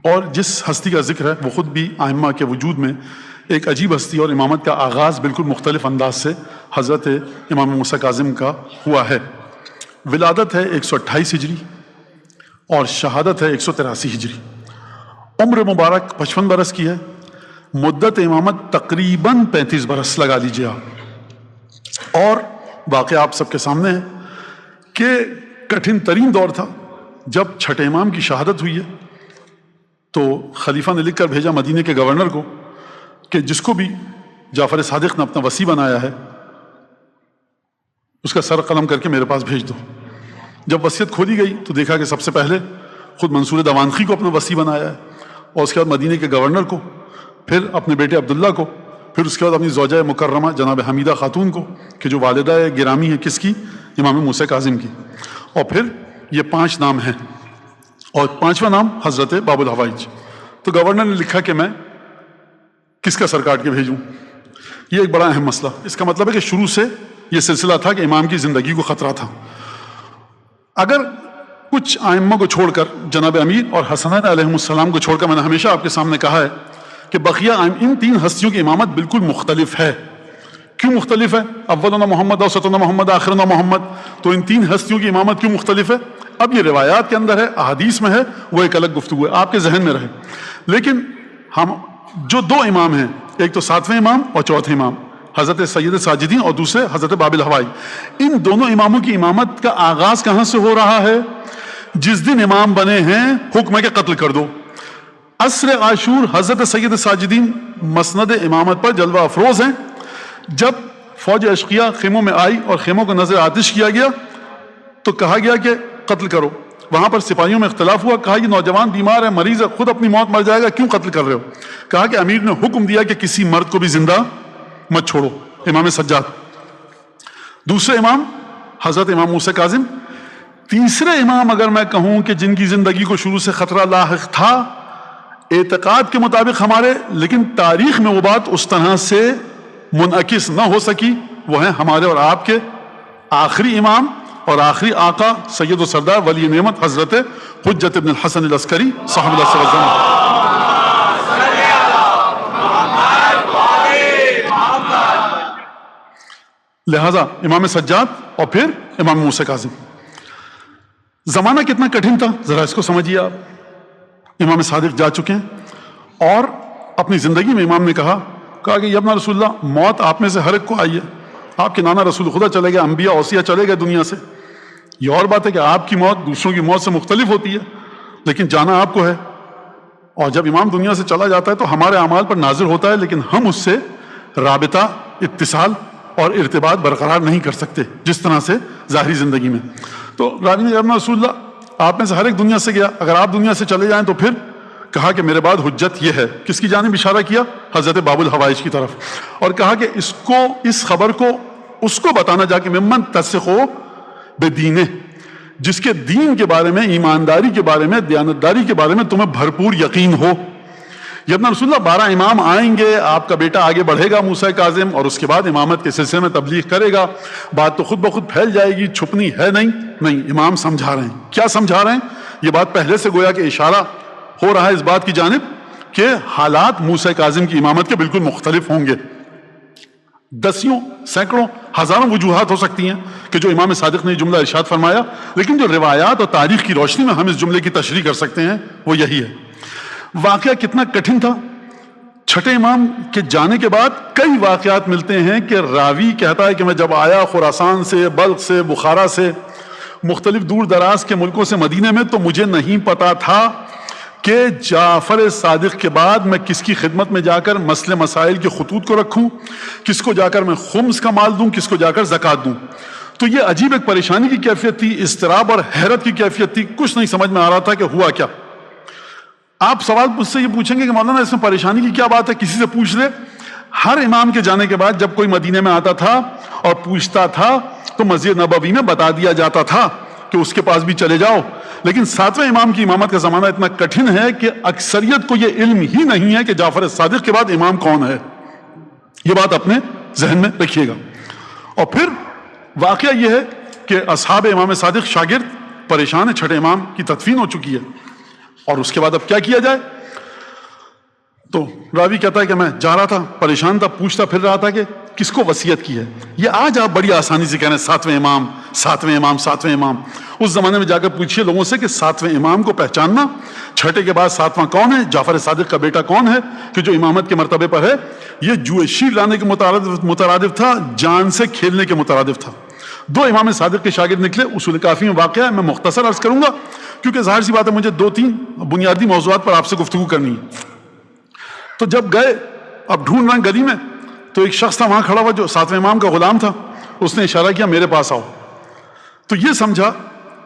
اور جس ہستی کا ذکر ہے وہ خود بھی ائمہ کے وجود میں ایک عجیب ہستی اور امامت کا آغاز بالکل مختلف انداز سے حضرت امام موسیٰ کاظم کا ہوا ہے۔ ولادت ہے 128 ہجری اور شہادت ہے 183 ہجری۔ عمر مبارک 55 برس کی ہے۔ مدت امامت تقریباً 35 برس لگا لیجیے آپ۔ اور واقعہ آپ سب کے سامنے ہے کہ کٹھن ترین دور تھا جب چھٹے امام کی شہادت ہوئی ہے، تو خلیفہ نے لکھ کر بھیجا مدینے کے گورنر کو کہ جس کو بھی جعفر صادق نے اپنا وصی بنایا ہے اس کا سر قلم کر کے میرے پاس بھیج دو۔ جب وصیت کھولی گئی تو دیکھا کہ سب سے پہلے خود منصور دوانخی کو اپنا وصی بنایا ہے، اور اس کے بعد مدینے کے گورنر کو، پھر اپنے بیٹے عبداللہ کو، پھر اس کے بعد اپنی زوجہ مکرمہ جناب حمیدہ خاتون کو کہ جو والدہ گرامی ہے کس کی؟ امام موسیٰ کاظم کی، اور پھر یہ 5 نام ہیں، اور 5واں نام حضرت باب الحوائج۔ تو گورنر نے لکھا کہ میں کس کا سر کاٹ کے بھیجوں؟ یہ ایک بڑا اہم مسئلہ۔ اس کا مطلب ہے کہ شروع سے یہ سلسلہ تھا کہ امام کی زندگی کو خطرہ تھا۔ اگر کچھ ائمہ کو چھوڑ کر جناب امیر اور حسنین علیہ السلام کو چھوڑ کر، میں نے ہمیشہ آپ کے سامنے کہا ہے کہ بقیہ ان 3 ہستیوں کی امامت بالکل مختلف ہے۔ کیوں مختلف ہے؟ اولنا محمد اوسطنا محمد آخرنا محمد، تو ان 3 ہستیوں کی امامت کیوں مختلف ہے؟ اب یہ روایات کے اندر ہے، احادیث میں ہے، وہ ایک الگ گفتگو ہے، آپ کے ذہن میں رہے۔ لیکن ہم جو 2 امام ہیں، ایک تو 7ویں امام اور 4تھے امام، حضرت سید ساجدین اور دوسرے حضرت باب الحوائی، ان دونوں اماموں کی امامت کا آغاز کہاں سے ہو رہا ہے؟ جس دن امام بنے ہیں حکم ہے کہ قتل کر دو۔ عصر عاشور حضرت سید ساجدین مسند امامت پر جلوہ افروز ہیں۔ جب فوج اشقیاء خیموں میں آئی اور خیموں کو نظر آتش کیا گیا تو کہا گیا کہ قتل کرو۔ وہاں پر سپاہیوں میں اختلاف ہوا، کہا یہ نوجوان بیمار ہے، مریض ہے، خود اپنی موت مر جائے گا، کیوں قتل کر رہے ہو؟ کہا کہ امیر نے حکم دیا کہ کسی مرد کو بھی زندہ مت چھوڑو۔ امام سجاد۔ دوسرے امام حضرت امام موسیٰ کاظم۔ تیسرے امام اگر میں کہوں کہ جن کی زندگی کو شروع سے خطرہ لاحق تھا اعتقاد کے مطابق ہمارے، لیکن تاریخ میں وہ بات اس طرح سے منعکس نہ ہو سکی، وہ ہیں ہمارے اور آپ کے آخری امام اور آخری آقا سید و سردار ولی نعمت حضرت حجت ابن الحسن العسکری صاحب اللہ صلی اللہ علیہ وسلم۔ لہذا امام سجاد اور پھر امام موسیٰ کاظم۔ زمانہ کتنا کٹھن تھا ذرا اس کو سمجھیے آپ۔ امام صادق جا چکے ہیں اور اپنی زندگی میں امام نے کہا کہ یا ابن رسول اللہ، موت آپ میں سے ہر ایک کو آئی ہے۔ آپ کے نانا رسول خدا چلے گئے، انبیاء اوصیاء چلے گئے دنیا سے۔ یہ اور بات ہے کہ آپ کی موت دوسروں کی موت سے مختلف ہوتی ہے، لیکن جانا آپ کو ہے۔ اور جب امام دنیا سے چلا جاتا ہے تو ہمارے اعمال پر نازل ہوتا ہے، لیکن ہم اس سے رابطہ، اتصال اور ارتباط برقرار نہیں کر سکتے جس طرح سے ظاہری زندگی میں۔ تو راوی نے کہا رسول اللہ آپ میں سے ہر ایک دنیا سے گیا، اگر آپ دنیا سے چلے جائیں تو پھر کہا کہ میرے بعد حجت یہ ہے۔ کس کی جانب اشارہ کیا؟ حضرت باب الحوائج کی طرف، اور کہا کہ اس خبر کو اس کو بتانا جا کے ممن تسخو بدینہ، جس کے دین کے بارے میں، ایمانداری کے بارے میں، دیانتداری کے بارے میں تمہیں بھرپور یقین ہو۔ یہ اپنا رسول اللہ 12 امام آئیں گے، آپ کا بیٹا آگے بڑھے گا موسیٰ کاظم، اور اس کے بعد امامت کے سلسلے میں تبلیغ کرے گا، بات تو خود بخود پھیل جائے گی، چھپنی ہے نہیں۔ امام سمجھا رہے ہیں۔ کیا سمجھا رہے ہیں؟ یہ بات پہلے سے گویا کہ اشارہ ہو رہا ہے اس بات کی جانب کہ حالات موسیٰ کاظم کی امامت کے بالکل مختلف ہوں گے۔ دسیوں، سینکڑوں، ہزاروں وجوہات ہو سکتی ہیں کہ جو امام صادق نے یہ جملہ ارشاد فرمایا، لیکن جو روایات اور تاریخ کی روشنی میں ہم اس جملے کی تشریح کر سکتے ہیں وہ یہی ہے۔ واقعہ کتنا کٹھن تھا۔ چھٹے امام کے جانے کے بعد کئی واقعات ملتے ہیں کہ راوی کہتا ہے کہ میں جب آیا خراسان سے، بلخ سے، بخارا سے، مختلف دور دراز کے ملکوں سے مدینے میں، تو مجھے نہیں پتا تھا کہ جعفر صادق کے بعد میں کس کی خدمت میں جا کر مسئلے مسائل کے خطوط کو رکھوں، کس کو جا کر میں خمس کا مال دوں، کس کو جا کر زکوٰۃ دوں۔ تو یہ عجیب ایک پریشانی کی کیفیت تھی، اضطراب اور حیرت کی کیفیت تھی، کچھ نہیں سمجھ میں آ رہا تھا کہ ہوا کیا۔ آپ سوال مجھ سے یہ پوچھیں گے کہ مولانا اس میں پریشانی کی کیا بات ہے، کسی سے پوچھ لے۔ ہر امام کے جانے کے بعد جب کوئی مدینے میں آتا تھا اور پوچھتا تھا تو مسجد نبوی میں بتا دیا جاتا تھا کہ اس کے پاس بھی چلے جاؤ، لیکن 7ویں امام کی امامت کا زمانہ اتنا کٹھن ہے کہ اکثریت کو یہ علم ہی نہیں ہے کہ جعفر صادق کے بعد امام کون ہے۔ یہ بات اپنے ذہن میں رکھیے گا۔ اور پھر واقعہ یہ ہے کہ اصحاب امام صادق شاگرد پریشان ہے، چھٹے امام کی تدفین ہو چکی ہے، اور اس کے بعد اب کیا کیا جائے؟ تو راوی کہتا ہے کہ میں جا رہا تھا، پریشان تھا، پوچھتا پھر رہا تھا کہ کس کو وصیت کی ہے. یہ آج آپ بڑی آسانی سے کہہ رہے ہیں ساتویں امام ساتویں امام ساتویں امام. اس زمانے میں جا کر پوچھیے لوگوں سے کہ ساتویں امام کو پہچاننا، چھٹے کے بعد ساتواں کون ہے، جعفر صادق کا بیٹا کون ہے کہ جو امامت کے مرتبے پر ہے. یہ جوئے شیر لانے کے مترادف تھا، جان سے کھیلنے کے مترادف تھا. دو امام صادق کے شاگرد نکلے. اصول کافی میں واقعہ ہے، میں مختصر عرض کروں گا کیونکہ ظاہر سی بات ہے مجھے 2-3 بنیادی موضوعات پر آپ سے گفتگو کرنی ہے. تو جب گئے، اب ڈھونڈ رہے ہیں گلی میں، تو ایک شخص تھا وہاں کھڑا ہوا جو ساتویں امام کا غلام تھا. اس نے اشارہ کیا میرے پاس آؤ. تو یہ سمجھا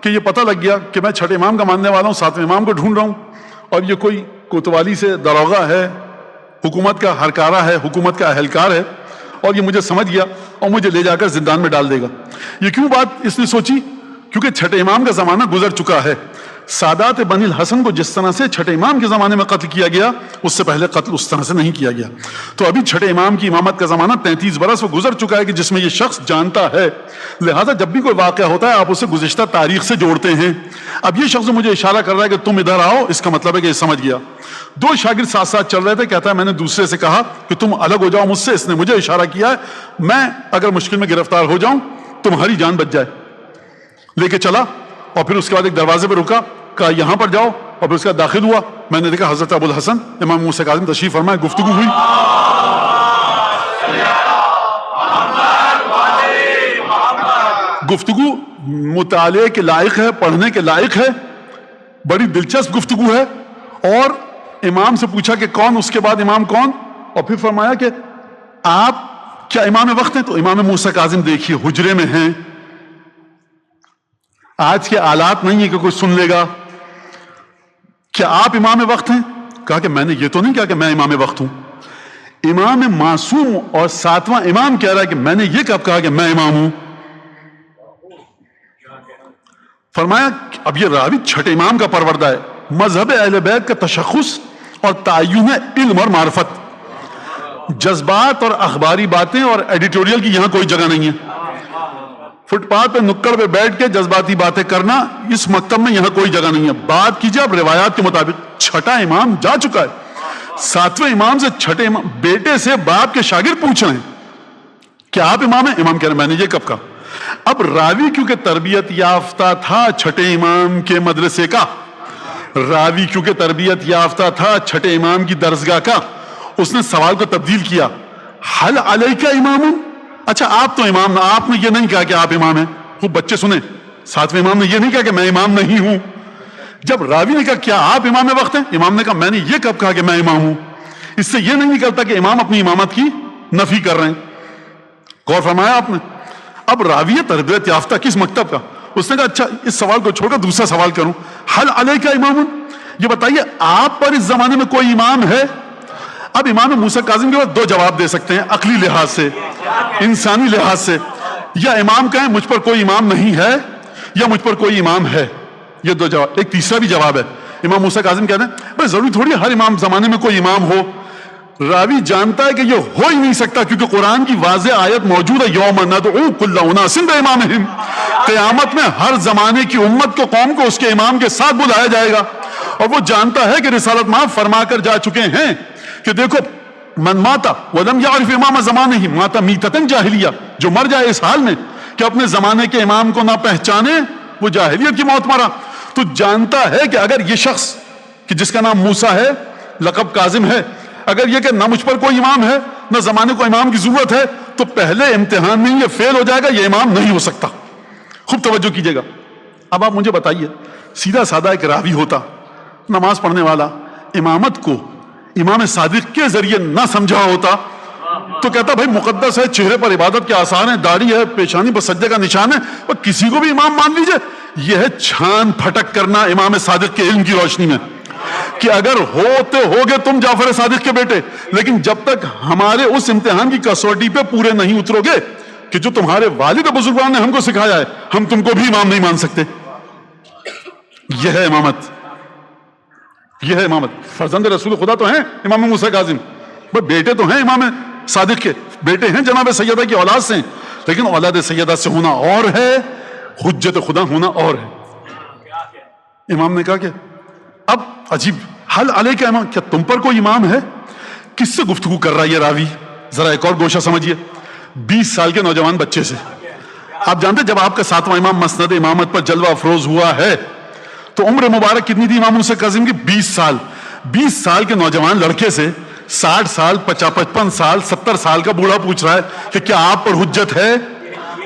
کہ یہ پتہ لگ گیا کہ میں چھٹے امام کا ماننے والا ہوں، ساتویں امام کو ڈھونڈ رہا ہوں، اور یہ کوئی کوتوالی سے داروغہ ہے، حکومت کا ہرکارہ ہے، حکومت کا اہلکار ہے، اور یہ مجھے سمجھ گیا اور مجھے لے جا کر زندان میں ڈال دے گا. یہ کیوں بات اس نے سوچی؟ کیونکہ چھٹے امام کا زمانہ گزر چکا ہے. سادات بنی الحسن کو جس طرح سے چھٹے امام کے زمانے میں قتل کیا گیا، اس سے پہلے قتل اس طرح سے نہیں کیا گیا. تو ابھی چھٹے امام کی امامت کا زمانہ 33 برس وہ گزر چکا ہے کہ جس میں یہ شخص جانتا ہے. لہذا جب بھی کوئی واقعہ ہوتا ہے آپ اسے گزشتہ تاریخ سے جوڑتے ہیں. اب یہ شخص مجھے اشارہ کر رہا ہے کہ تم ادھر آؤ، اس کا مطلب ہے کہ یہ سمجھ گیا. 2 شاگرد ساتھ ساتھ چل رہے تھے. کہتا ہے میں نے دوسرے سے کہا کہ تم الگ ہو جاؤ مجھ سے. اس نے مجھے اشارہ کیا ہے میں اگر مشکل میں گرفتار ہو جاؤں تمہاری جان بچ جائے. لے کے چلا اور پھر اس کے بعد ایک دروازے پہ رکا، کہا یہاں پر جاؤ، اور پھر اس کا داخل ہوا. میں نے دیکھا حضرت ابو الحسن امام موسیٰ کاظم تشریف فرمائے. گفتگو ہوئی. گفتگو مطالعے کے لائق ہے، پڑھنے کے لائق ہے، بڑی دلچسپ گفتگو ہے. اور امام سے پوچھا کہ کون، اس کے بعد امام کون، اور پھر فرمایا کہ آپ کیا امام وقت ہیں؟ تو امام موسیٰ کاظم دیکھیے حجرے میں ہیں، آج کے آلات نہیں ہے کہ کوئی سن لے گا. کیا آپ امام وقت ہیں؟ کہا کہ میں نے یہ تو نہیں کہا کہ میں امام وقت ہوں. امام معصوم اور 7واں امام کہہ رہا ہے کہ میں نے یہ کب کہا کہ میں امام ہوں. فرمایا اب یہ راوی چھٹے امام کا پروردہ ہے. مذہب اہل بیت کا تشخص اور تعین علم اور معرفت، جذبات اور اخباری باتیں اور ایڈیٹوریل کی یہاں کوئی جگہ نہیں ہے. فٹ پاتھ پہ نکڑ پہ بیٹھ کے جذباتی باتیں کرنا اس مکتب میں یہاں کوئی جگہ نہیں ہے. بات کیجیے اب روایات کے مطابق. چھٹا امام جا چکا ہے، 7ویں امام سے چھٹے امام بیٹے سے باپ کے شاگرد پوچھ رہے ہیں کیا آپ امام ہیں؟ امام کہہ رہے ہیں میں نے یہ کب کہا. اب راوی کیونکہ تربیت یافتہ تھا چھٹے امام کے مدرسے کا، راوی کیونکہ تربیت یافتہ تھا چھٹے امام کی درسگاہ کا، اس نے سوال کو تبدیل کیا. حل علیکہ امام، اچھا آپ تو امام نہ، آپ نے یہ نہیں کہا کہ آپ امام ہیں. خوب بچے سنیں، 7ویں امام نے یہ نہیں کہا کہ میں امام نہیں ہوں. جب راوی نے کہا کیا آپ امام وقت ہیں، امام نے کہا میں نے یہ کب کہا کہ میں امام ہوں. اس سے یہ نہیں نکلتا کہ امام اپنی امامت کی نفی کر رہے ہیں. غور فرمایا آپ نے. اب راوی تربیت یافتہ کس مکتب کا، اس نے کہا اچھا اس سوال کو چھوڑ کر دوسرا سوال کروں. حل علیکہ امام، یہ بتائیے آپ پر اس زمانے میں کوئی امام ہے؟ اب امام موسیٰ کاظم کے بعد 2 جواب دے سکتے ہیں عقلی لحاظ سے، انسانی لحاظ سے. یا امام کہیں مجھ پر کوئی امام نہیں ہے، یا مجھ پر کوئی امام ہے. یہ 2 جواب. ایک تیسرا بھی جواب ہے. امام موسیٰ کاظم کہتے ہیں بھائی ضروری تھوڑی ہر امام زمانے میں کوئی امام ہو. راوی جانتا ہے کہ یہ ہو ہی نہیں سکتا کیونکہ قرآن کی واضح آیت موجود ہے یوم ندعو کل اناس بامامہم، قیامت میں ہر زمانے کی امت کو، قوم کو اس کے امام کے ساتھ بلایا جائے گا. اور وہ جانتا ہے کہ رسالت ماں فرما کر جا چکے ہیں کہ دیکھو من ماتا ولم یعرف امام زمانہ ماتا میتۃ جاہلیہ، جو مر جائے اس حال میں کہ اپنے زمانے کے امام کو نہ پہچانے وہ جاہلیت کی موت مرا. تو جانتا ہے کہ اگر یہ شخص کہ جس کا نام موسیٰ ہے، لقب کاظم ہے، اگر یہ کہ نہ مجھ پر کوئی امام ہے نہ زمانے کو امام کی ضرورت ہے، تو پہلے امتحان میں یہ فیل ہو جائے گا، یہ امام نہیں ہو سکتا. خوب توجہ کیجئے گا. اب آپ مجھے بتائیے سیدھا سادہ ایک راوی ہوتا، نماز پڑھنے والا، امامت کو امام صادق کے ذریعے نہ سمجھا ہوتا تو کہتا بھائی مقدس ہے، چہرے پر عبادت کے آثار ہیں، داڑھی ہے، پیشانی پر سجدے کا نشان ہے، اور کسی کو بھی امام مان لیجئے. یہ ہے چھان پھٹک کرنا امام صادق کے علم کی روشنی میں کہ اگر ہوتے ہوگے تم جعفر صادق کے بیٹے، لیکن جب تک ہمارے اس امتحان کی کسوٹی پہ پورے نہیں اترو گے کہ جو تمہارے والد بزرگان نے ہم کو سکھایا ہے، ہم تم کو بھی امام نہیں مان سکتے. یہ ہے امامت، یہ ہے امامت. فرزند رسول خدا تو ہیں امام موسیٰ کاظم، بیٹے تو ہیں امام صادق کے، بیٹے ہیں جناب سیدہ کی اولاد سے، لیکن اولاد سیدہ سے ہونا اور ہے، حجت خدا ہونا اور ہے. امام نے کہا کہ اب عجیب، حل علیک امام، کیا تم پر کوئی امام ہے؟ کس سے گفتگو کر رہا ہے یہ راوی؟ ذرا ایک اور گوشہ سمجھیے، 20 سال کے نوجوان بچے سے. آپ جانتے جب آپ کا 7واں امام مسند امامت پر جلوہ افروز ہوا ہے تو عمر مبارک کتنی تھی امام موسیٰ کاظم کی؟ 20 سال. 20 سال کے نوجوان لڑکے سے 60 سال 55 سال 70 سال کا بوڑھا پوچھ رہا ہے کہ کیا آپ پر حجت ہے؟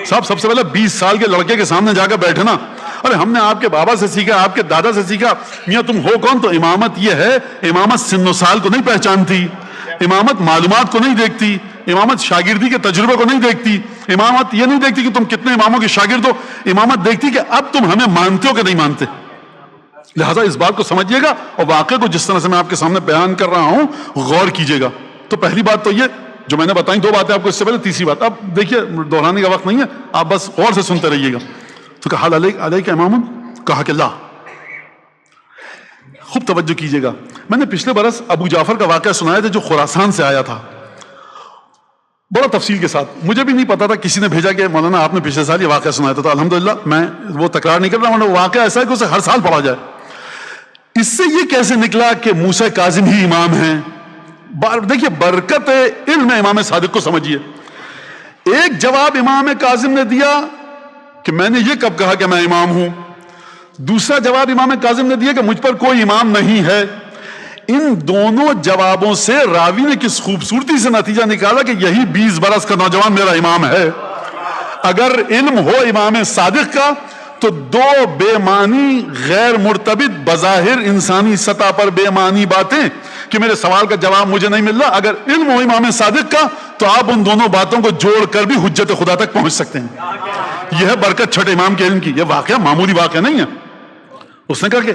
صاحب سب سے پہلے 20 سال کے لڑکے کے سامنے جا کر بیٹھنا، ارے ہم نے آپ کے بابا سے سیکھا، آپ کے دادا سے سیکھا، میاں تم ہو کون؟ تو امامت یہ ہے، امامت سن و سال کو نہیں پہچانتی، امامت معلومات کو نہیں دیکھتی، امامت شاگردی کے تجربے کو نہیں دیکھتی، امامت یہ نہیں دیکھتی کہ تم کتنے اماموں کے شاگرد ہو، امامت دیکھتی کہ اب تم ہمیں مانتے ہو کہ نہیں مانتے. لہٰذا اس بات کو سمجھیے گا اور واقعے کو جس طرح سے میں آپ کے سامنے بیان کر رہا ہوں غور کیجیے گا. تو پہلی بات تو یہ جو میں نے بتائی، 2 باتیں آپ کو اس سے پہلے، تیسری بات اب دیکھیے دہرانے کا وقت نہیں ہے، آپ بس غور سے سنتے رہیے گا. تو کہا علیک امام، کہا کہ لا. خوب توجہ کیجیے گا، میں نے پچھلے برس ابو جعفر کا واقعہ سنایا تھا جو خراسان سے آیا تھا، بڑا تفصیل کے ساتھ. مجھے بھی نہیں پتا تھا، کسی نے بھیجا کہ مولانا آپ نے پچھلے سال یہ واقعہ سنایا تھا. تو الحمدللہ میں وہ تکرار نہیں کر رہا ہوں، واقعہ ایسا ہے کہ اسے ہر سال پڑھا جائے. اس سے یہ کیسے نکلا کہ موسیٰ کاظم ہی امام ہیں؟ دیکھیے برکت علم امام صادق کو سمجھیے. ایک جواب امام کاظم نے دیا کہ میں نے یہ کب کہا کہ میں امام ہوں. دوسرا جواب امام کاظم نے دیا کہ مجھ پر کوئی امام نہیں ہے. ان دونوں جوابوں سے راوی نے کس خوبصورتی سے نتیجہ نکالا کہ یہی 20 برس کا نوجوان میرا امام ہے. اگر علم ہو امام صادق کا تو 2 بے معنی غیر مرتبط بظاہر انسانی سطح پر بے معنی باتیں کہ میرے سوال کا جواب مجھے نہیں مل رہا، اگر علم ہو امام صادق کا تو آپ ان دونوں باتوں کو جوڑ کر بھی حجت خدا تک پہنچ سکتے ہیں. یہ ہے برکت چھٹے امام کے علم کی. یہ واقعہ معمولی واقعہ نہیں ہے. اس نے کہا کہ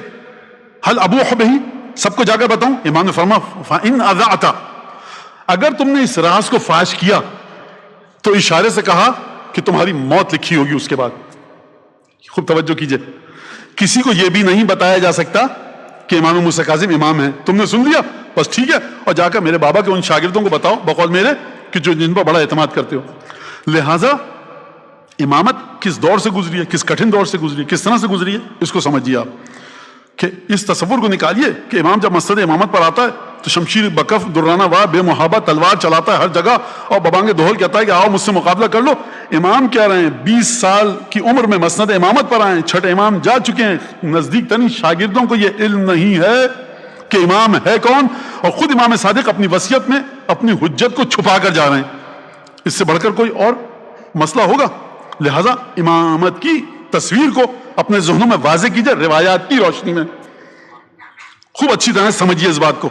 حل ابوح بہی، سب کو جا کر بتاؤں؟ امام نے فرمایا فَإِنْ أَذَعْتَ، اگر تم نے اس راز کو فاش کیا تو اشارے سے کہا کہ تمہاری موت لکھی ہوگی اس کے بعد. خوب توجہ کیجئے، کسی کو یہ بھی نہیں بتایا جا سکتا کہ امام موسیٰ کاظم امام ہیں. تم نے سن لیا بس ٹھیک ہے، اور جا کر میرے بابا کے ان شاگردوں کو بتاؤ بقول میرے کہ جو جن پر بڑا اعتماد کرتے ہو. لہٰذا امامت کس دور سے گزری ہے، کس کٹھن دور سے گزری ہے، کس طرح سے گزری ہے، اس کو سمجھیے آپ. کہ اس تصور کو نکالیے کہ امام جب مسند امامت پر آتا ہے تو شمشیر بکف درانہ وار بے محابہ تلوار چلاتا ہے ہر جگہ، اور ببانگ دہل کہتا ہے کہ آؤ مجھ سے مقابلہ کر لو. امام کہہ رہے ہیں 20 سال کی عمر میں مسند امامت پر آئے، چھٹے امام جا چکے ہیں، نزدیک ترین شاگردوں کو یہ علم نہیں ہے کہ امام ہے کون، اور خود امام صادق اپنی وصیت میں اپنی حجت کو چھپا کر جا رہے ہیں. اس سے بڑھ کر کوئی اور مسئلہ ہوگا؟ لہذا امامت کی تصویر کو اپنے ذہنوں میں واضح کیجئے روایات کی روشنی میں. خوب اچھی طرح سمجھیے اس بات کو.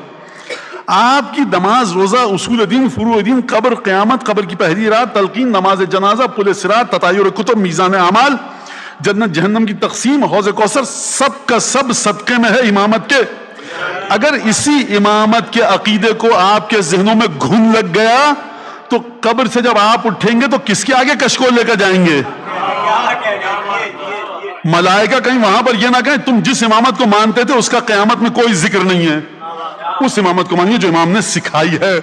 آپ کی نماز، روزہ، اصول دین، فروع دین، قبر، قیامت، قبر کی پہلی رات، تلقین، نماز جنازہ، پل صراط، تطایر کتب، میزان اعمال، جنت جہنم کی تقسیم، حوض کوثر، سب کا سب صدقے میں ہے امامت کے. اگر اسی امامت کے عقیدے کو آپ کے ذہنوں میں گھن لگ گیا تو قبر سے جب آپ اٹھیں گے تو کس کے آگے کشکول لے کر جائیں گے؟ ملائکہ کہیں وہاں پر یہ نہ کہیں تم جس امامت کو مانتے تھے اس کا قیامت میں کوئی ذکر نہیں ہے. اس امامت کو مانیے جو امام نے سکھائی ہے.